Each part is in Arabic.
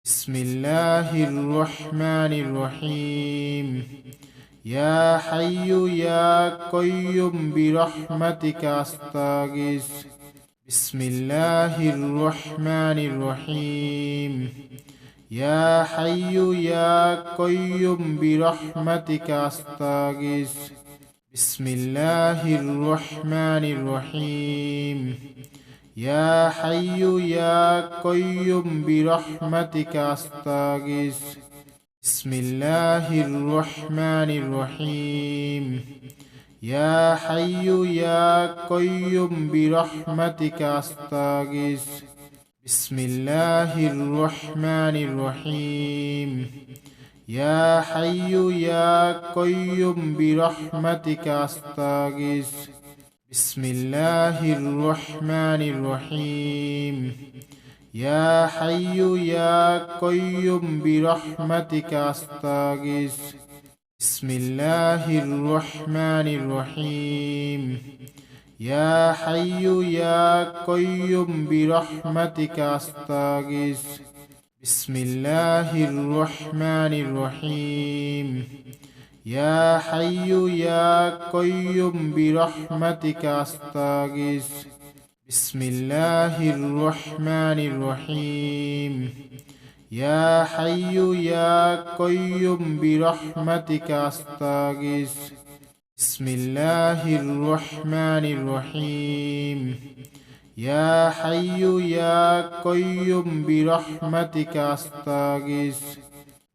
بسم الله الرحمن الرحيم يا حي يا قيوم برحمتك أستغيث بسم الله الرحمن الرحيم يا حي يا قيوم برحمتك أستغيث بسم الله الرحمن الرحيم يا حي يا قيوم برحمتك أستغيث بسم الله الرحمن الرحيم يا حي يا قيوم برحمتك أستغيث بسم الله الرحمن الرحيم يا حي يا قيوم برحمتك أستغيث بسم الله الرحمن الرحيم يا حي يا قيوم برحمتك أستغيث بسم الله الرحمن الرحيم يا حي يا قيوم برحمتك أستغيث بسم الله الرحمن الرحيم يا حي يا قيوم برحمتك أستغيث بسم الله الرحمن الرحيم يا حي يا قيوم برحمتك أستغيث بسم الله الرحمن الرحيم يا حي يا قيوم برحمتك أستغيث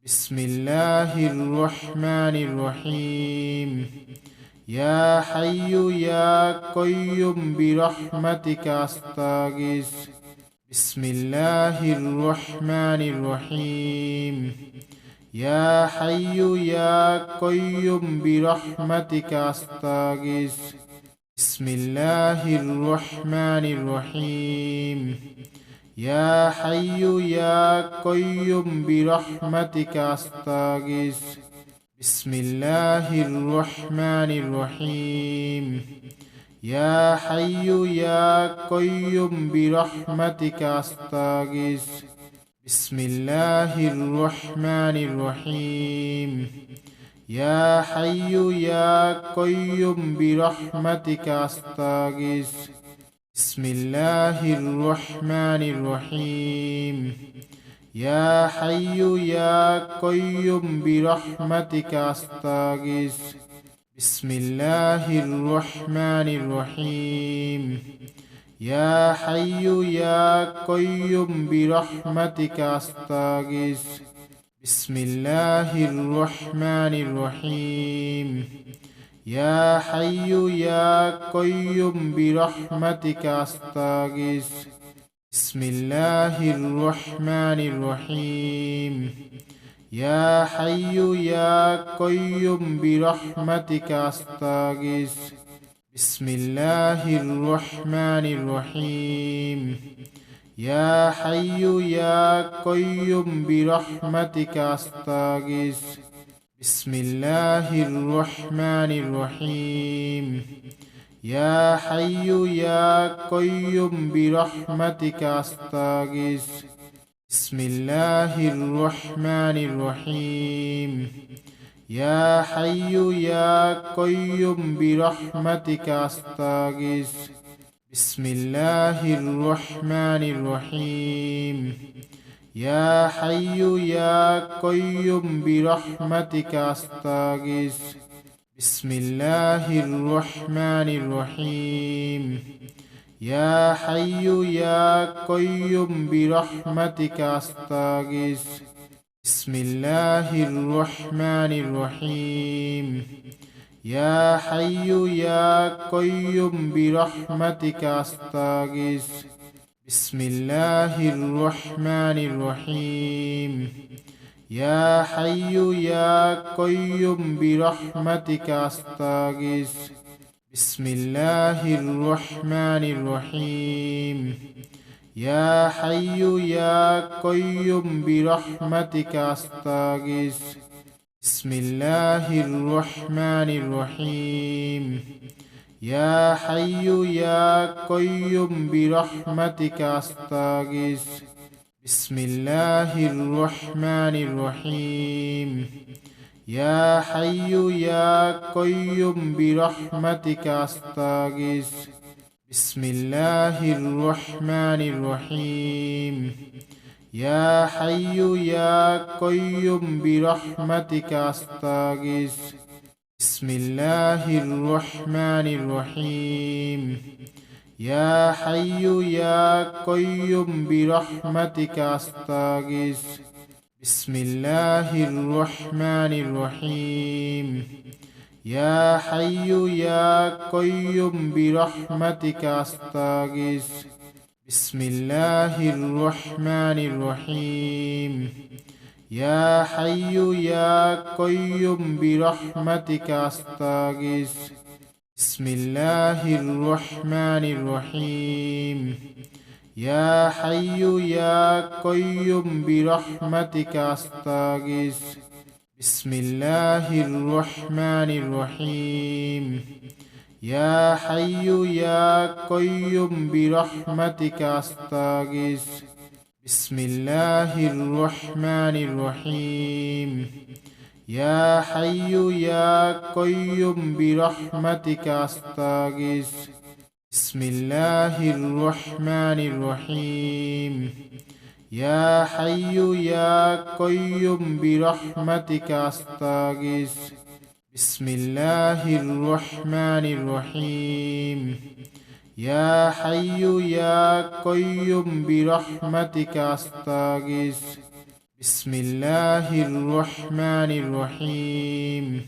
بسم الله الرحمن الرحيم يا حي يا قيوم برحمتك أستغيث بسم الله الرحمن الرحيم يا حي يا قيوم برحمتك أستغيث بسم الله الرحمن الرحيم يا حي يا قيوم برحمتك أستغيث بسم الله الرحمن الرحيم يا حي يا قيوم برحمتك أستغيث بسم الله الرحمن الرحيم يا حي يا قيوم برحمتك أستغيث بسم الله الرحمن الرحيم يا حي يا قيوم برحمتك أستغيث بسم الله الرحمن الرحيم يا حي يا قيوم برحمتك أستغيث بسم الله الرحمن الرحيم يا حي يا قيوم برحمتك أستغيث بسم الله الرحمن الرحيم يا حي يا قيوم برحمتك أستغيث بسم الله الرحمن الرحيم يا حي يا قيوم برحمتك أستغيث بسم الله الرحمن الرحيم يا حي يا قيوم برحمتك أستغيث بسم الله الرحمن الرحيم يا حي يا قيوم برحمتك أستغيث بسم الله الرحمن الرحيم يا حي يا قيوم برحمتك أستغيث بسم الله الرحمن الرحيم يا حي يا قيوم برحمتك أستغيث بسم الله الرحمن الرحيم يا حي يا قيوم برحمتك أستغيث بسم الله الرحمن الرحيم يا حي يا قيوم برحمتك أستغيث بسم الله الرحمن الرحيم يا حي يا قيوم برحمتك أستغيث بسم الله الرحمن الرحيم يا حي يا قيوم برحمتك أستغيث بسم الله الرحمن الرحيم يا حي يا قيوم برحمتك أستغيث بسم الله الرحمن الرحيم يا حي يا قيوم برحمتك أستغيث بسم الله الرحمن الرحيم يا حي يا قيوم برحمتك أستغيث بسم الله الرحمن الرحيم يا حي يا قيوم برحمتك أستغيث بسم الله الرحمن الرحيم يا حي يا قيوم برحمتك أستغيث بسم الله الرحمن الرحيم يا حي يا قيوم برحمتك أستغيث بسم الله الرحمن الرحيم يا حي يا قيوم برحمتك أستغيث بسم الله الرحمن الرحيم يا حي يا قيوم برحمتك أستغيث بسم الله الرحمن الرحيم يا حي يا قيوم برحمتك أستغيث بسم الله الرحمن الرحيم يا حي يا قيوم برحمتك أستغيث بسم الله الرحمن الرحيم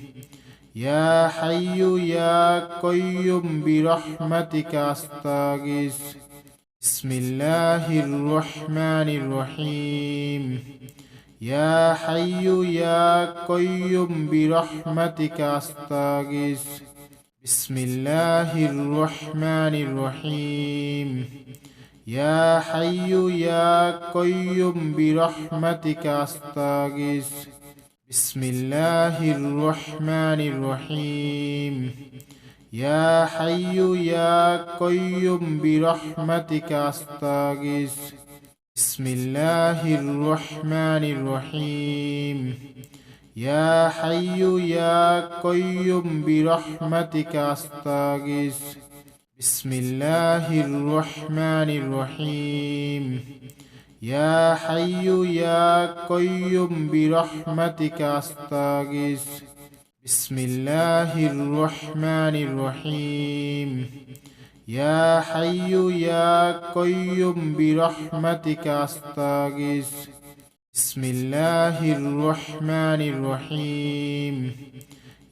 يا حي يا قيوم برحمتك أستغيث بسم الله الرحمن الرحيم يا حي يا قيوم برحمتك أستغيث بسم الله الرحمن الرحيم يا حي يا قيوم برحمتك أستغيث بسم الله الرحمن الرحيم يا حي يا قيوم برحمتك أستغيث بسم الله الرحمن الرحيم يا حي يا قيوم برحمتك أستغيث بسم الله الرحمن الرحيم يا حي يا قيوم برحمتك أستغيث بسم الله الرحمن الرحيم يا حي يا قيوم برحمتك أستغيث بسم الله الرحمن الرحيم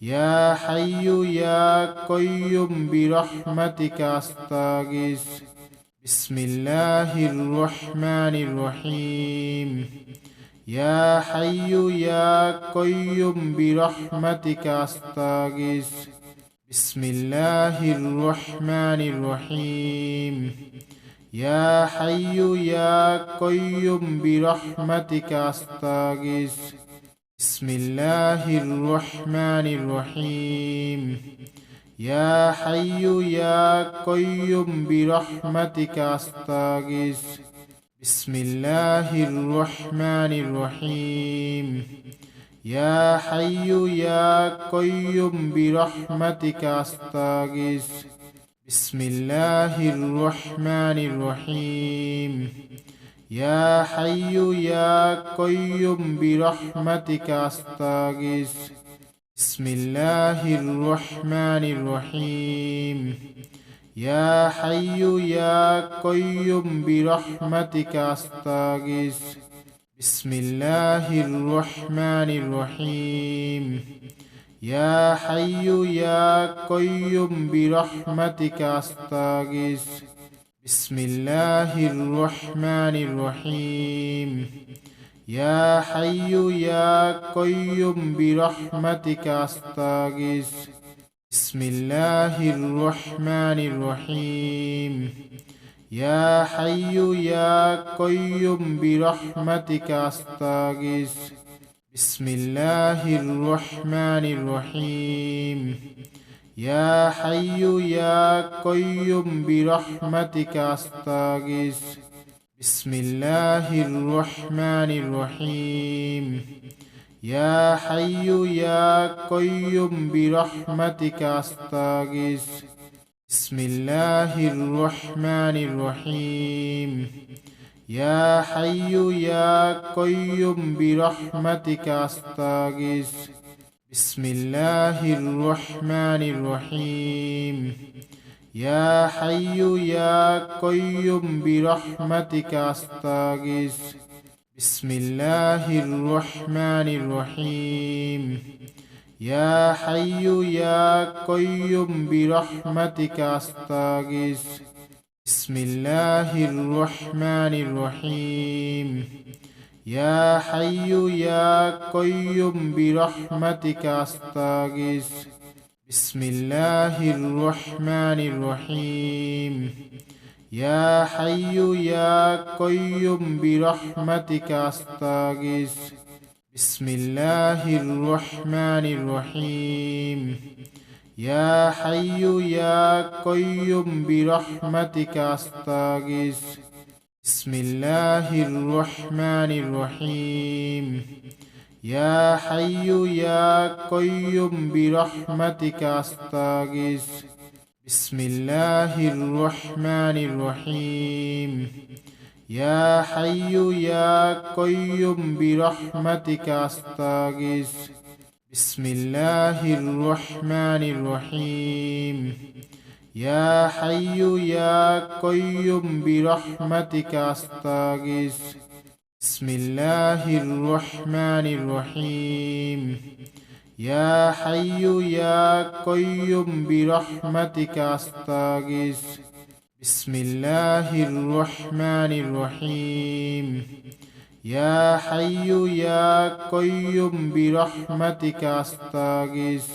يا حي يا قيوم برحمتك أستغيث بسم الله الرحمن الرحيم يا حي يا قيوم برحمتك أستغيث بسم الله الرحمن الرحيم يا حي يا قيوم برحمتك أستغيث بسم الله الرحمن الرحيم يا حي يا قيوم برحمتك أستغيث بسم الله الرحمن الرحيم يا حي يا قيوم برحمتك أستغيث بسم الله الرحمن الرحيم يا حي يا قيوم برحمتك أستغيث بسم الله الرحمن الرحيم يا حي يا قيوم برحمتك أستغيث بسم الله الرحمن الرحيم يا حي يا قيوم برحمتك أستغيث بسم الله الرحمن الرحيم يا حي يا قيوم برحمتك أستغيث بسم الله الرحمن الرحيم يا حي يا قيوم برحمتك أستغيث بسم الله الرحمن الرحيم يا حي يا قيوم برحمتك أستغيث بسم الله الرحمن الرحيم يا حي يا قيوم برحمتك أستغيث بسم الله الرحمن الرحيم يا حي يا قيوم برحمتك أستغيث بسم الله الرحمن الرحيم يا حي يا قيوم برحمتك أستغيث بسم الله الرحمن الرحيم يا حي يا قيوم برحمتك أستغيث بسم الله الرحمن الرحيم يا حي يا قيوم برحمتك أستغيث بسم الله الرحمن الرحيم يا حي يا قيوم برحمتك أستغيث بسم الله الرحمن الرحيم يا حي يا قيوم برحمتك أستغيث بسم الله الرحمن الرحيم يا حي يا قيوم برحمتك أستغيث بسم الله الرحمن الرحيم يا حي يا قيوم برحمتك أستغيث بسم الله الرحمن الرحيم يا حي يا قيوم برحمتك أستغيث بسم الله الرحمن الرحيم يا حي يا قيوم برحمتك أستغيث بسم الله الرحمن الرحيم يا حي يا قيوم برحمتك أستغيث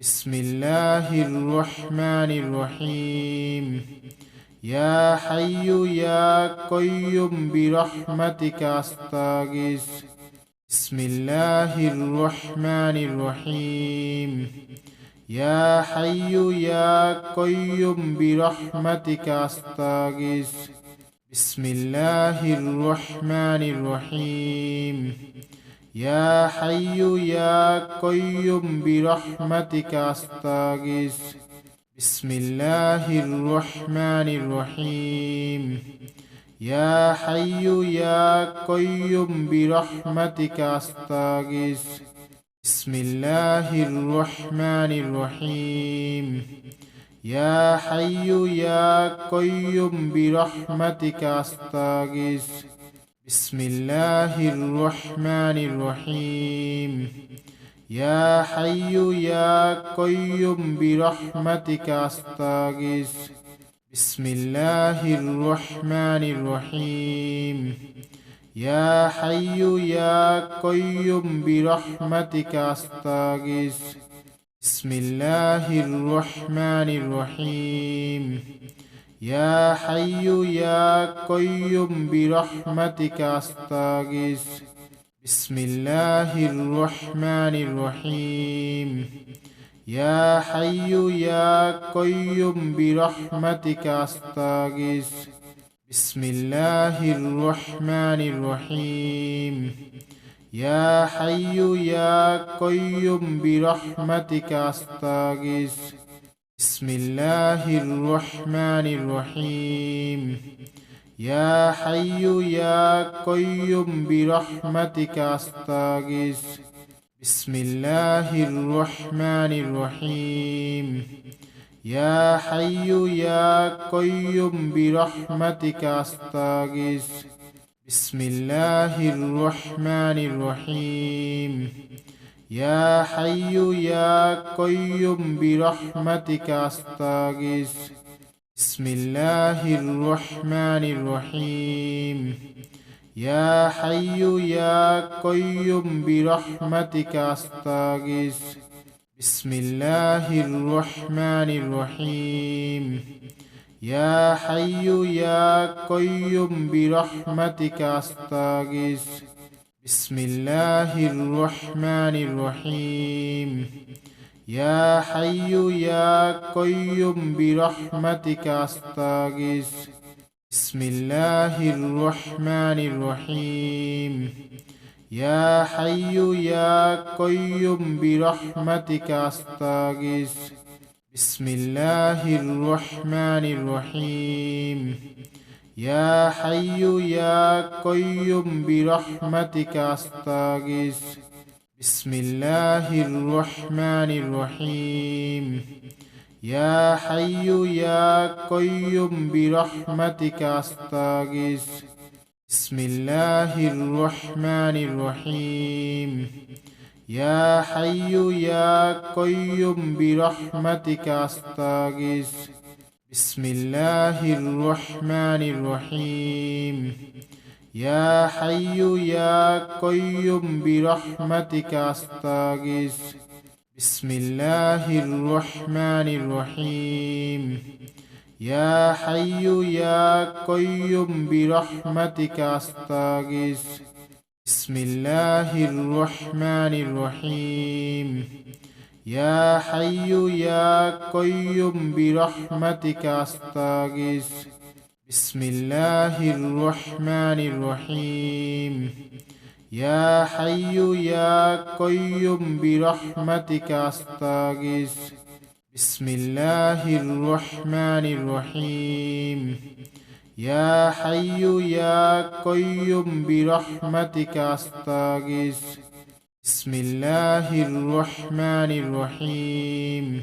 بسم الله الرحمن الرحيم يا حي يا قيوم برحمتك أستغيث بسم الله الرحمن الرحيم يا حي يا قيوم برحمتك أستغيث بسم الله الرحمن الرحيم يا حي يا قيوم برحمتك أستغيث بسم الله الرحمن الرحيم يا حي يا قيوم برحمتك أستغيث بسم الله الرحمن الرحيم يا حي يا قيوم برحمتك أستغيث بسم الله الرحمن الرحيم يا حي يا قيوم برحمتك أستغيث بسم الله الرحمن الرحيم يا حي يا قيوم برحمتك أستغيث بسم الله الرحمن الرحيم يا حي يا قيوم برحمتك أستغيث بسم الله الرحمن الرحيم يا حي يا قيوم برحمتك أستغيث بسم الله الرحمن الرحيم يا حي يا قيوم برحمتك أستغيث بسم الله الرحمن الرحيم يا حي يا قيوم برحمتك أستغيث بسم الله الرحمن الرحيم يا حي يا قيوم برحمتك أستغيث بسم الله الرحمن الرحيم يا حي يا قيوم برحمتك أستغيث بسم الله الرحمن الرحيم يا حي يا قيوم برحمتك أستغيث بسم الله الرحمن الرحيم يا حي يا قيوم برحمتك أستغيث بسم الله الرحمن الرحيم يا حي يا قيوم برحمتك أستغيث بسم الله الرحمن الرحيم يا حي يا قيوم برحمتك أستغيث بسم الله الرحمن الرحيم يا حي يا قيوم برحمتك أستغيث بسم الله الرحمن الرحيم يا حي يا قيوم برحمتك أستغيث بسم الله الرحمن الرحيم يا حي يا قيوم برحمتك أستغيث بسم الله الرحمن الرحيم يا حي يا قيوم برحمتك أستغيث بسم الله الرحمن الرحيم يا حي يا قيوم برحمتك أستغيث بسم الله الرحمن الرحيم يا حي يا قيوم برحمتك أستغيث بسم الله الرحمن الرحيم يا حي يا قيوم برحمتك أستغيث بسم الله الرحمن الرحيم يا حي يا قيوم برحمتك أستغيث بسم الله الرحمن الرحيم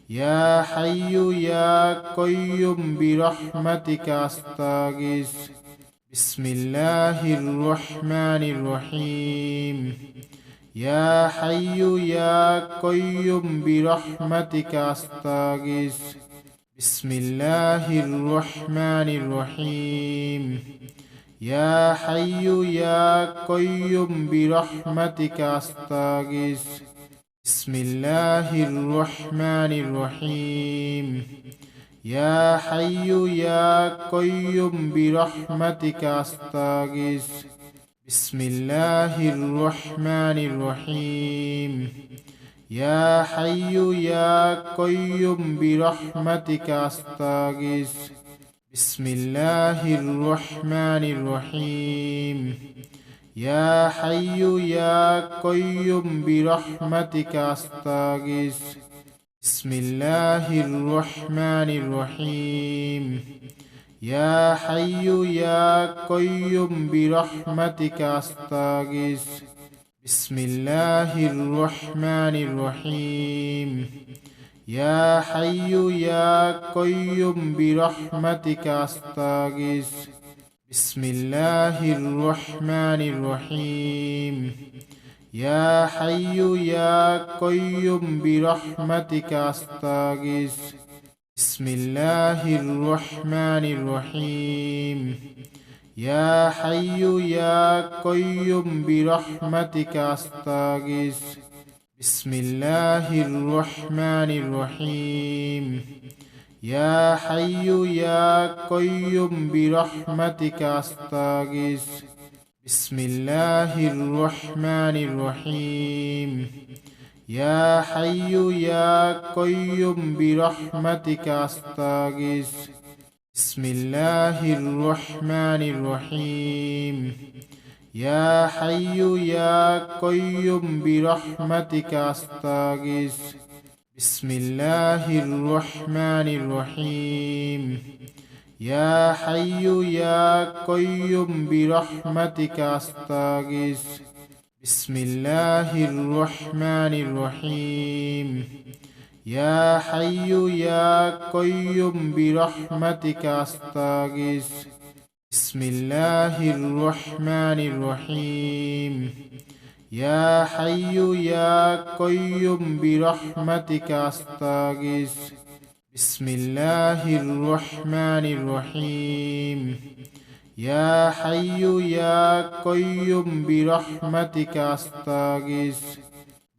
يا حي يا قيوم برحمتك أستغيث بسم الله الرحمن الرحيم يا حي يا قيوم برحمتك أستغيث بسم الله الرحمن الرحيم يا حي يا قيوم برحمتك أستغيث بسم الله الرحمن الرحيم يا حي يا قيوم برحمتك أستغيث بسم الله الرحمن الرحيم يا حي يا قيوم برحمتك أستغيث بسم الله الرحمن الرحيم يا حي يا قيوم برحمتك أستغيث بسم الله الرحمن الرحيم يا حي يا قيوم برحمتك أستغيث بسم الله الرحمن الرحيم يا حي يا قيوم برحمتك أستغيث بسم الله الرحمن الرحيم يا حي يا قيوم برحمتك أستغيث بسم الله الرحمن الرحيم يا حي يا قيوم برحمتك أستغيث بسم الله الرحمن الرحيم يا حي يا قيوم برحمتك أستغيث بسم الله الرحمن الرحيم يا حي يا قيوم برحمتك أستغيث بسم الله الرحمن الرحيم يا حي يا قيوم برحمتك أستغيث بسم الله الرحمن الرحيم يا حي يا قيوم برحمتك أستغيث بسم الله الرحمن الرحيم يا حي يا قيوم برحمتك أستغيث بسم الله الرحمن الرحيم يا حي يا قيوم برحمتك أستغيث بسم الله الرحمن الرحيم يا حي يا قيوم برحمتك أستغيث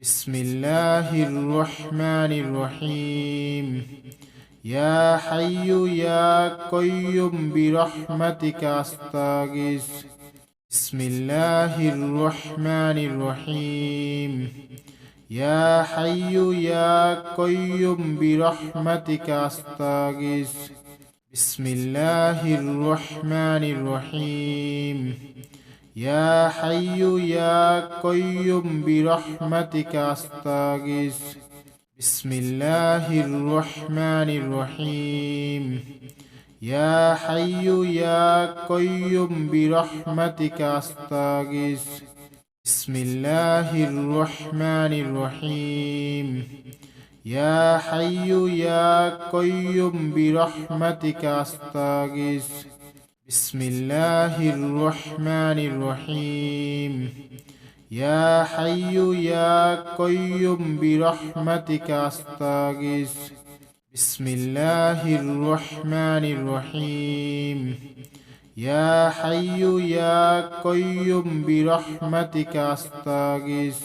بسم الله الرحمن الرحيم يا حي يا قيوم برحمتك أستغيث بسم الله الرحمن الرحيم يا حي يا قيوم برحمتك أستغيث بسم الله الرحمن الرحيم يا حي يا قيوم برحمتك أستغيث بسم الله الرحمن الرحيم يا حي يا قيوم برحمتك أستغيث بسم الله الرحمن الرحيم يا حي يا قيوم برحمتك أستغيث بسم الله الرحمن الرحيم يا حي يا قيوم برحمتك أستغيث بسم الله الرحمن الرحيم يا حي يا قيوم برحمتك أستغيث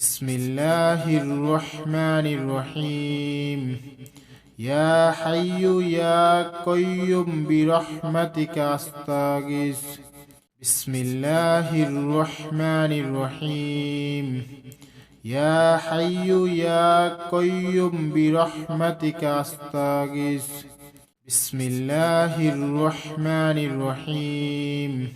بسم الله الرحمن الرحيم يا حي يا قيوم برحمتك أستغيث بسم الله الرحمن الرحيم يا حي يا قيوم برحمتك أستغيث بسم الله الرحمن الرحيم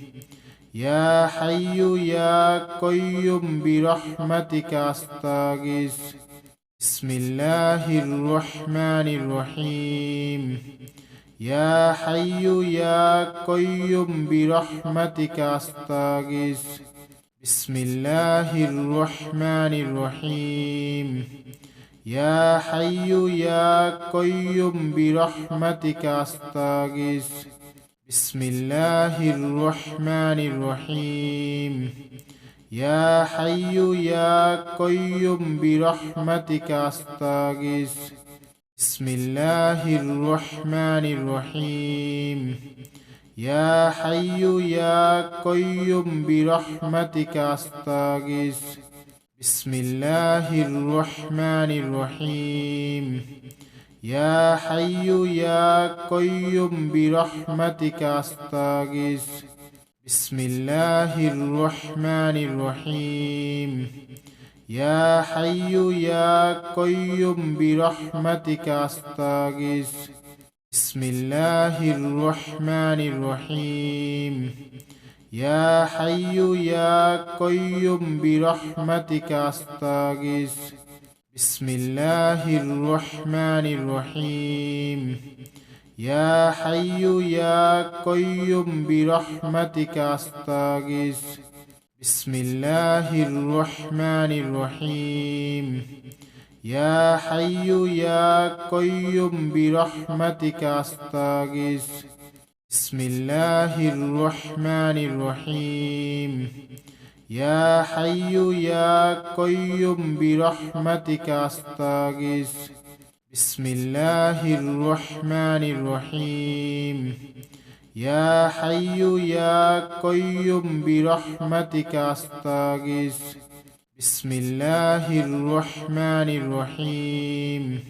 يا حي يا قيوم برحمتك أستغيث بسم الله الرحمن الرحيم يا حي يا قيوم برحمتك أستغيث بسم الله الرحمن الرحيم يا حي يا قيوم برحمتك أستغيث بسم الله الرحمن الرحيم يا حي يا قيوم برحمتك أستغيث بسم الله الرحمن الرحيم يا حي يا قيوم برحمتك أستغيث بسم الله الرحمن الرحيم يا حي يا قيوم برحمتك أستغيث بسم الله الرحمن الرحيم يا حي يا قيوم برحمتك أستغيث بسم الله الرحمن الرحيم يا حي يا قيوم برحمتك أستغيث بسم الله الرحمن الرحيم يا حي يا قيوم برحمتك أستغيث بسم الله الرحمن الرحيم يا حي يا قيوم برحمتك أستغيث بسم الله الرحمن الرحيم يا حي يا قيوم برحمتك أستغيث بسم الله الرحمن الرحيم يا حي يا قيوم برحمتك أستغيث بسم الله الرحمن الرحيم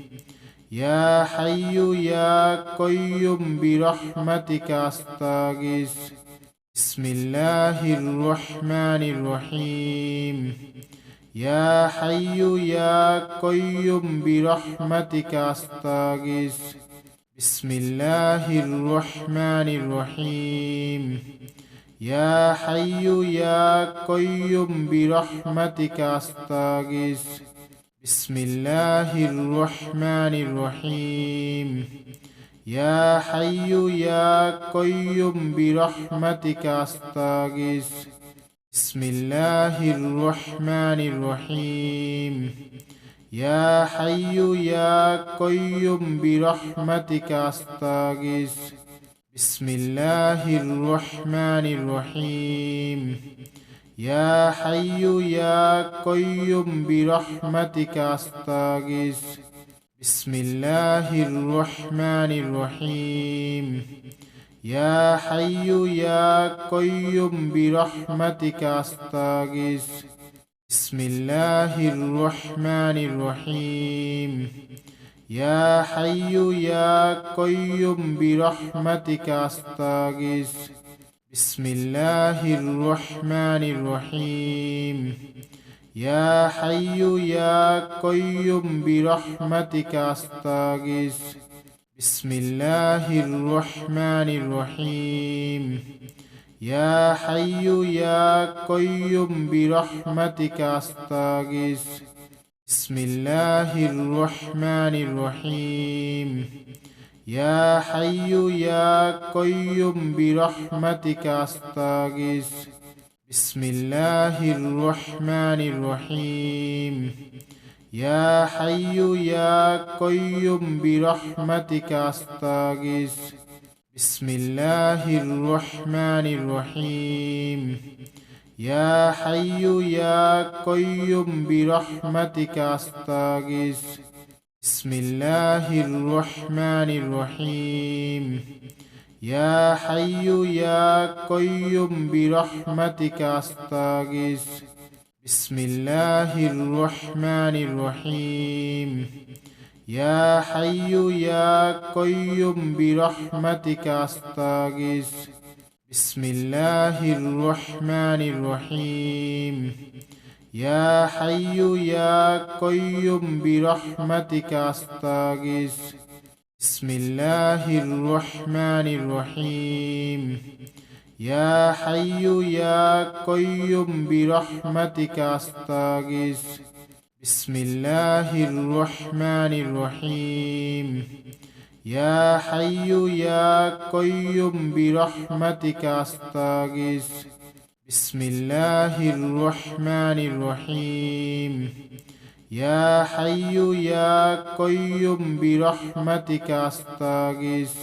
يا حي يا قيوم برحمتك أستغيث بسم الله الرحمن الرحيم يا حي يا قيوم برحمتك أستغيث بسم الله الرحمن الرحيم يا حي يا قيوم برحمتك أستغيث بسم الله الرحمن الرحيم يا حي يا قيوم برحمتك أستغيث بسم الله الرحمن الرحيم يا حي يا قيوم برحمتك أستغيث بسم الله الرحمن الرحيم يا حي يا قيوم برحمتك أستغيث بسم الله الرحمن الرحيم يا حي يا قيوم برحمتك أستغيث بسم الله الرحمن الرحيم يا حي يا قيوم برحمتك أستغيث بسم الله الرحمن الرحيم يا حي يا قيوم برحمتك أستغيث بسم الله الرحمن الرحيم يا حي يا قيوم برحمتك أستغيث بسم الله الرحمن الرحيم يا حي يا قيوم برحمتك أستغيث بسم الله الرحمن الرحيم يا حي يا قيوم برحمتك أستغيث بسم الله الرحمن الرحيم يا حي يا قيوم برحمتك أستغيث بسم الله الرحمن الرحيم يا حي يا قيوم برحمتك أستغيث بسم الله الرحمن الرحيم يا حي يا قيوم برحمتك أستغيث بسم الله الرحمن الرحيم يا حي يا قيوم برحمتك أستغيث بسم الله الرحمن الرحيم يا حي يا قيوم برحمتك أستغيث بسم الله الرحمن الرحيم يا حي يا قيوم برحمتك أستغيث بسم الله الرحمن الرحيم يا حي يا قيوم برحمتك أستغيث